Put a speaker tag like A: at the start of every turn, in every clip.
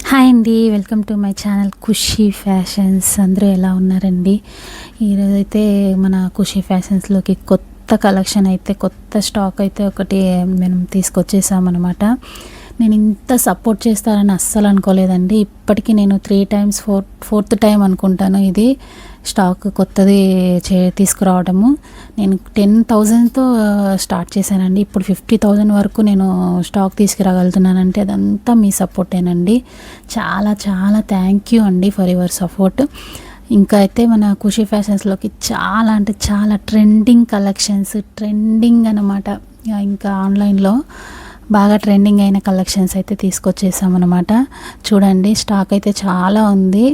A: Hi అండి, welcome to my channel Khushi fashions. అందరూ ఎలా ఉన్నారండి? ఈరోజైతే మన ఖుషీ ఫ్యాషన్స్లోకి కొత్త కలెక్షన్ అయితే, కొత్త స్టాక్ అయితే ఒకటి మనం తీసుకొచ్చేసామన్నమాట. నేను ఇంత సపోర్ట్ చేస్తారని అస్సలు అనుకోలేదండి. ఇప్పటికీ నేను 3 times ఫోర్త్ టైం అనుకుంటాను ఇది స్టాక్ కొత్తది తీసుకురావడము. నేను 10,000తో స్టార్ట్ చేశానండి. ఇప్పుడు 50,000 వరకు నేను స్టాక్ తీసుకురాగలుగుతున్నానంటే అదంతా మీ సపోర్టేనండి. చాలా చాలా థ్యాంక్ యూ అండి ఫర్ యువర్ సపోర్ట్. ఇంకా అయితే మన ఖుషీ ఫ్యాషన్స్లోకి చాలా అంటే చాలా ట్రెండింగ్ కలెక్షన్స్, ట్రెండింగ్ అన్నమాట. ఇంకా ఆన్లైన్లో బాగా ట్రెండింగ్ అయిన కలెక్షన్స్ అయితే తీసుకొచ్చేసామన్నమాట. చూడండి, స్టాక్ అయితే చాలా ఉంది,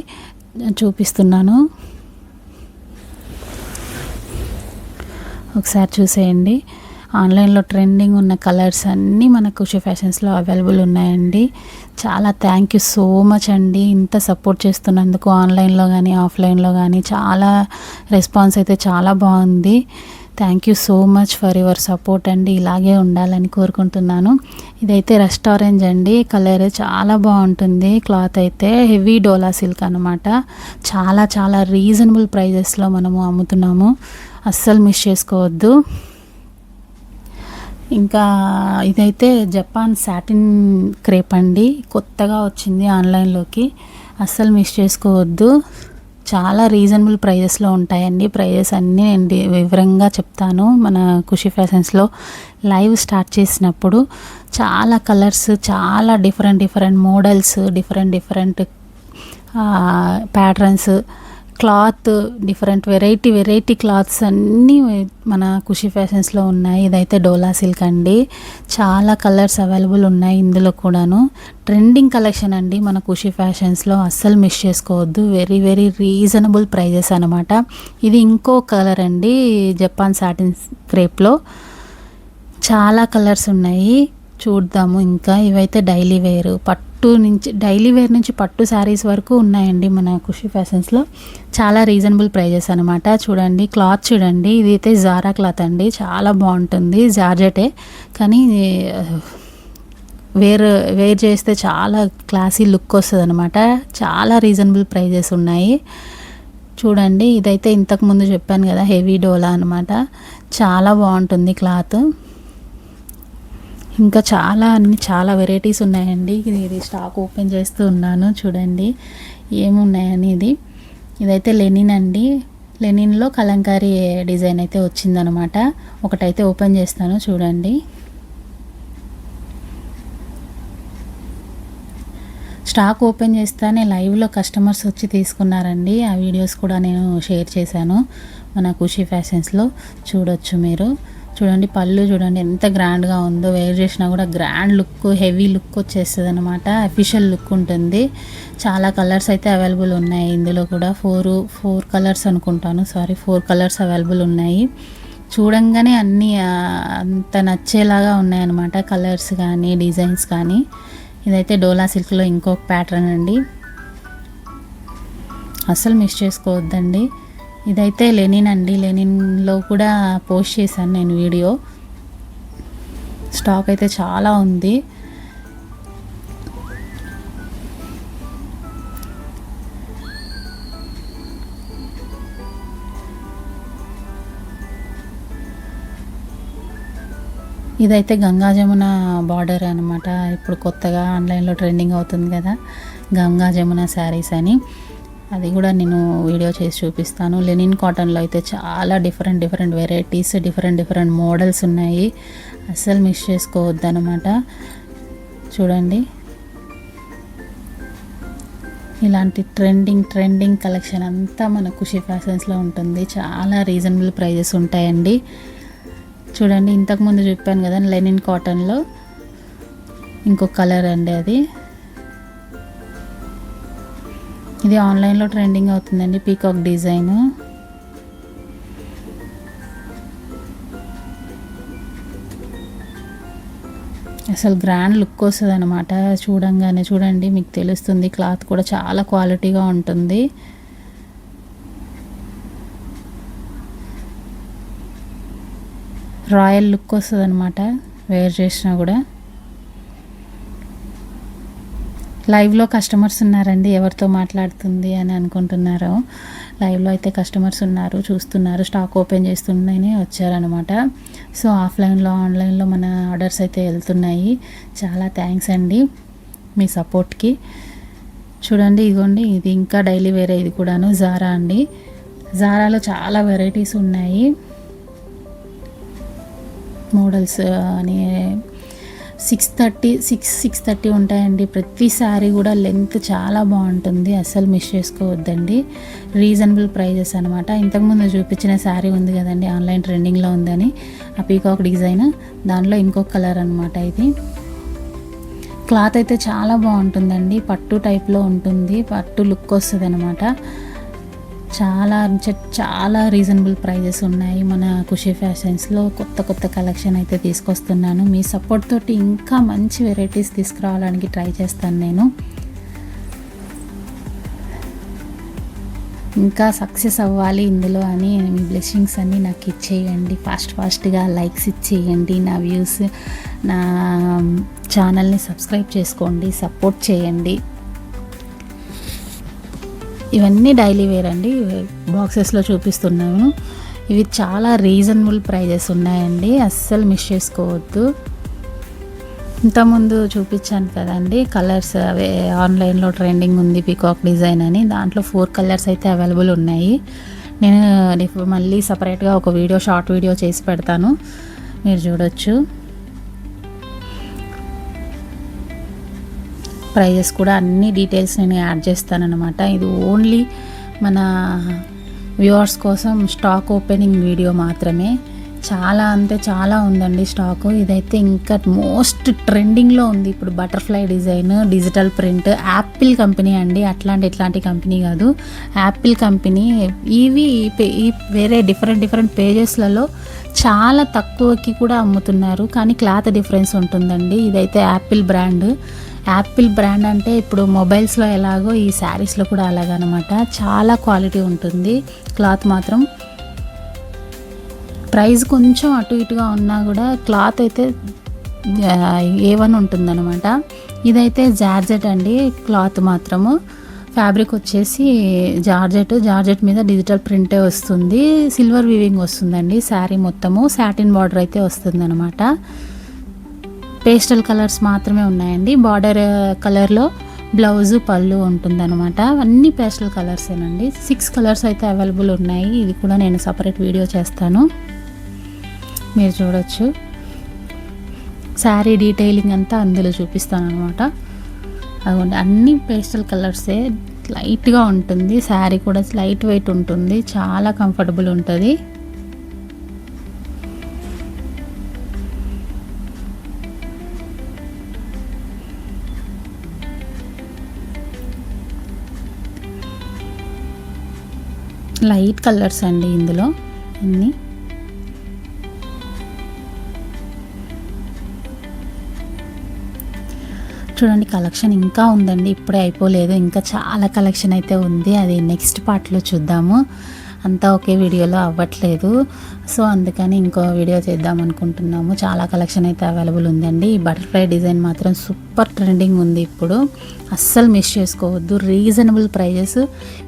A: చూపిస్తున్నాను, ఒకసారి చూసేయండి. ఆన్లైన్లో ట్రెండింగ్ ఉన్న కలర్స్ అన్నీ మన ఖుషీ ఫ్యాషన్స్లో అవైలబుల్ ఉన్నాయండి. చాలా థ్యాంక్ యూ సో మచ్ అండి, ఇంత సపోర్ట్ చేస్తున్నందుకు. ఆన్లైన్లో కానీ ఆఫ్లైన్లో కానీ చాలా రెస్పాన్స్ అయితే చాలా బాగుంది. Thank you so much for your support అండి. ఇలాగే ఉండాలని కోరుకుంటున్నాను. ఇదైతే రస్ట్ ఆరెంజ్ అండి, కలర్ చాలా బాగుంటుంది. క్లాత్ అయితే హెవీ డోలా సిల్క్ అనమాట. చాలా చాలా రీజనబుల్ ప్రైజెస్లో మనము అమ్ముతున్నాము, అస్సలు మిస్ చేసుకోవద్దు. ఇంకా ఇదైతే జపాన్ సాటిన్ క్రేప్ అండి, కొత్తగా వచ్చింది ఆన్లైన్లోకి, అస్సలు మిస్ చేసుకోవద్దు. చాలా రీజనబుల్ ప్రైజెస్లో ఉంటాయండి. ప్రైజెస్ అన్నీ నేను వివరంగా చెప్తాను మన ఖుషీ ఫ్యాషన్స్లో లైవ్ స్టార్ట్ చేసినప్పుడు. చాలా కలర్స్, చాలా different models, different patterns, cloth, different variety clothes అన్నీ మన ఖుషీ ఫ్యాషన్స్లో ఉన్నాయి. ఇదైతే డోలా సిల్క్ అండి, చాలా కలర్స్ అవైలబుల్ ఉన్నాయి ఇందులో కూడాను. ట్రెండింగ్ కలెక్షన్ అండి మన ఖుషీ ఫ్యాషన్స్లో, అస్సలు మిస్ చేసుకోవద్దు. వెరీ రీజనబుల్ ప్రైజెస్ అనమాట. ఇది ఇంకో కలర్ అండి, జపాన్ సాటిన్ క్రేప్లో చాలా కలర్స్ ఉన్నాయి, చూద్దాము. ఇంకా ఇవైతే డైలీ వేర్, డైలీ వేర్ నుంచి పట్టు శారీస్ వరకు ఉన్నాయండి మన ఖుషీ ఫ్యాషన్స్లో. చాలా రీజనబుల్ ప్రైజెస్ అనమాట. చూడండి, క్లాత్ చూడండి, ఇదైతే జారా క్లాత్ అండి, చాలా బాగుంటుంది. జార్జెటే కానీ వేర్ చేస్తే చాలా క్లాసీ లుక్ వస్తుంది అనమాట. చాలా రీజనబుల్ ప్రైజెస్ ఉన్నాయి. చూడండి, ఇదైతే ఇంతకుముందు చెప్పాను కదా, హెవీ డోలా అనమాట. చాలా బాగుంటుంది క్లాత్. ఇంకా చాలా వెరైటీస్ ఉన్నాయండి. ఇది స్టాక్ ఓపెన్ చేస్తూ ఉన్నాను, చూడండి ఏమున్నాయని. ఇదైతే లెనిన్ అండి, లెనిన్లో కలంకారీ డిజైన్ అయితే వచ్చిందనమాట. ఒకటైతే ఓపెన్ చేస్తాను, చూడండి. స్టాక్ ఓపెన్ చేస్తానే లైవ్లో కస్టమర్స్ వచ్చి తీసుకున్నారండి. ఆ వీడియోస్ కూడా నేను షేర్ చేశాను మన ఖుషీ ఫ్యాషన్స్లో, చూడొచ్చు మీరు. చూడండి, పళ్ళు చూడండి ఎంత గ్రాండ్గా ఉందో, వేర్ చేసినా కూడా గ్రాండ్ లుక్, హెవీ లుక్ వచ్చేస్తుంది అనమాట, అఫీషియల్ లుక్ ఉంటుంది. చాలా కలర్స్ అయితే అవైలబుల్ ఉన్నాయి ఇందులో కూడా. ఫోర్ కలర్స్ అనుకుంటాను, 4 కలర్స్ అవైలబుల్ ఉన్నాయి. చూడంగానే అన్నీ అంత నచ్చేలాగా ఉన్నాయన్నమాట, కలర్స్ కానీ డిజైన్స్ కానీ. ఇదైతే డోలా సిల్క్లో ఇంకొక ప్యాటర్న్ అండి, అస్సలు మిస్ చేసుకోవద్దండి. ఇదైతే లెనిన్ అండి, లెనిన్లో కూడా పోస్ట్ చేశాను నేను వీడియో. స్టాక్ అయితే చాలా ఉంది. ఇదైతే గంగా జమున బార్డర్ అనమాట, ఇప్పుడు కొత్తగా ఆన్లైన్లో ట్రెండింగ్ అవుతుంది కదా గంగా జమున శారీస్ అని. అది కూడా నేను వీడియో చేసి చూపిస్తాను. లెనిన్ కాటన్లో అయితే చాలా డిఫరెంట్ వెరైటీస్, డిఫరెంట్ మోడల్స్ ఉన్నాయి, అస్సలు మిస్ చేసుకోవద్దు అనమాట. చూడండి, ఇలాంటి ట్రెండింగ్ కలెక్షన్ అంతా మన ఖుషీ ఫ్యాషన్స్లో ఉంటుంది. చాలా రీజనబుల్ ప్రైజెస్ ఉంటాయండి. చూడండి, ఇంతకుముందు చెప్పాను కదా లెనిన్ కాటన్లో ఇంకొక కలర్ అండి, ఇది ఆన్లైన్లో ట్రెండింగ్ అవుతుందండి, పీకాక్ డిజైన్. అసలు గ్రాండ్ లుక్ వస్తుంది అనమాట చూడంగానే. చూడండి, మీకు తెలుస్తుంది, క్లాత్ కూడా చాలా క్వాలిటీగా ఉంటుంది. రాయల్ లుక్ వస్తుంది అనమాట వేర్ చేసినా కూడా. లైవ్లో కస్టమర్స్ ఉన్నారండి, ఎవరితో మాట్లాడుతుంది అని అనుకుంటున్నారు. లైవ్లో అయితే కస్టమర్స్ ఉన్నారు, చూస్తున్నారు, స్టాక్ ఓపెన్ చేస్తున్నాయని వచ్చారనమాట. సో ఆఫ్లైన్లో ఆన్లైన్లో మన ఆర్డర్స్ అయితే వెళ్తున్నాయి. చాలా థ్యాంక్స్ అండి మీ సపోర్ట్కి. చూడండి, ఇదిగోండి, ఇది ఇంకా డైలీ వేరే, ఇది కూడాను జారా అండి. జారాలో చాలా వెరైటీస్ ఉన్నాయి. మోడల్స్ అని 630 ఉంటాయండి. ప్రతి శారీ కూడా లెంత్ చాలా బాగుంటుంది, అస్సలు మిస్ చేసుకోవద్దండి. రీజనబుల్ ప్రైజెస్ అనమాట. ఇంతకుముందు చూపించిన శారీ ఉంది కదండి, ఆన్లైన్ ట్రెండింగ్లో ఉందని, ఆ పీకాక్ డిజైన్, దానిలో ఇంకొక కలర్ అనమాట ఇది. క్లాత్ అయితే చాలా బాగుంటుందండి, పట్టు టైప్లో ఉంటుంది, పట్టు లుక్ వస్తుంది అనమాట. చాలా రీజనబుల్ ప్రైజెస్ ఉన్నాయి. మన ఖుషీ ఫ్యాషన్స్లో కొత్త కలెక్షన్ అయితే తీసుకొస్తున్నాను. మీ సపోర్ట్ తోటి ఇంకా మంచి వెరైటీస్ తీసుకురావడానికి ట్రై చేస్తాను నేను. ఇంకా సక్సెస్ అవ్వాలి ఇందులో అని మీ బ్లెస్సింగ్స్ అన్నీ నాకు ఇచ్చేయండి. ఫాస్ట్గా లైక్స్ ఇచ్చేయండి. నా వ్యూస్, నా ఛానల్ని సబ్స్క్రైబ్ చేసుకోండి, సపోర్ట్ చేయండి. ఇవన్నీ డైలీ వేర్ అండి, బాక్సెస్లో చూపిస్తున్నాను. ఇవి చాలా రీజనబుల్ ప్రైజెస్ ఉన్నాయండి, అస్సలు మిస్ చేసుకోవద్దు. ఇంతకుముందు చూపించాను కదండి కలర్స్, అవే ఆన్లైన్లో ట్రెండింగ్ ఉంది పీకాక్ డిజైన్ అని, దాంట్లో 4 కలర్స్ అయితే అవైలబుల్ ఉన్నాయి. నేను మళ్ళీ సపరేట్గా ఒక షార్ట్ వీడియో చేసి పెడతాను, మీరు చూడొచ్చు. ప్రైజెస్ కూడా అన్ని డీటెయిల్స్ నేను యాడ్ చేస్తానన్నమాట. ఇది ఓన్లీ మన వ్యూవర్స్ కోసం స్టాక్ ఓపెనింగ్ వీడియో మాత్రమే. చాలా ఉందండి స్టాకు. ఇదైతే ఇంకా మోస్ట్ ట్రెండింగ్లో ఉంది ఇప్పుడు. Butterfly design, digital print, Apple company అండి, ఇట్లాంటి కంపెనీ కాదు, యాపిల్ కంపెనీ. ఇవి వేరే డిఫరెంట్ పేజెస్లలో చాలా తక్కువకి కూడా అమ్ముతున్నారు, కానీ క్లాత్ డిఫరెన్స్ ఉంటుందండి. ఇదైతే యాపిల్ బ్రాండ్ అంటే ఇప్పుడు మొబైల్స్లో ఎలాగో ఈ శారీస్లో కూడా అలాగనమాట. చాలా క్వాలిటీ ఉంటుంది, క్లాత్ మాత్రం. ప్రైస్ కొంచెం అటు ఇటుగా ఉన్నా కూడా క్లాత్ అయితే A1 ఉంటుందన్నమాట. ఇదైతే జార్జెట్ అండి, క్లాత్ మాత్రము. ఫ్యాబ్రిక్ వచ్చేసి జార్జెట్ మీద డిజిటల్ ప్రింటే వస్తుంది, సిల్వర్ వీవింగ్ వస్తుందండి. శారీ మొత్తము సాటిన్ బార్డర్ అయితే వస్తుంది అనమాట. పేస్టల్ కలర్స్ మాత్రమే ఉన్నాయండి. బార్డర్ కలర్లో బ్లౌజు, పళ్ళు ఉంటుందన్నమాట. అన్ని పేస్టల్ కలర్సేనండి. 6 కలర్స్ అయితే అవైలబుల్ ఉన్నాయి. ఇది కూడా నేను సపరేట్ వీడియో చేస్తాను, మీరు చూడొచ్చు. శారీ డీటెయిలింగ్ అంతా అందులో చూపిస్తాను అనమాట. అదిగోండి, అన్ని పేస్టల్ కలర్సే, లైట్గా ఉంటుంది. శారీ కూడా లైట్ వెయిట్ ఉంటుంది, చాలా కంఫర్టబుల్ ఉంటుంది. లైట్ కలర్స్ అండి ఇందులో అన్నీ. చూడండి, కలెక్షన్ ఇంకా ఉందండి, ఇప్పుడే అయిపోలేదు, ఇంకా చాలా కలెక్షన్ అయితే ఉంది. అది నెక్స్ట్ పార్ట్లో చూద్దాము. అంతా ఒకే వీడియోలో అవ్వట్లేదు, సో అందుకని ఇంకో వీడియో చేద్దాం అనుకుంటున్నాము. చాలా కలెక్షన్ అయితే అవైలబుల్ ఉందండి. ఈ బటర్ఫ్లై డిజైన్ మాత్రం సూపర్ ట్రెండింగ్ ఉంది ఇప్పుడు, అస్సలు మిస్ చేసుకోవద్దు. Reasonable prices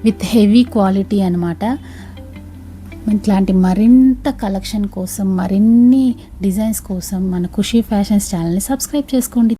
A: with heavy quality అనమాట. ఇట్లాంటి మరింత కలెక్షన్ కోసం, మరిన్ని డిజైన్స్ కోసం మన ఖుషీ ఫ్యాషన్స్ ఛానల్ని సబ్స్క్రైబ్ చేసుకోండి.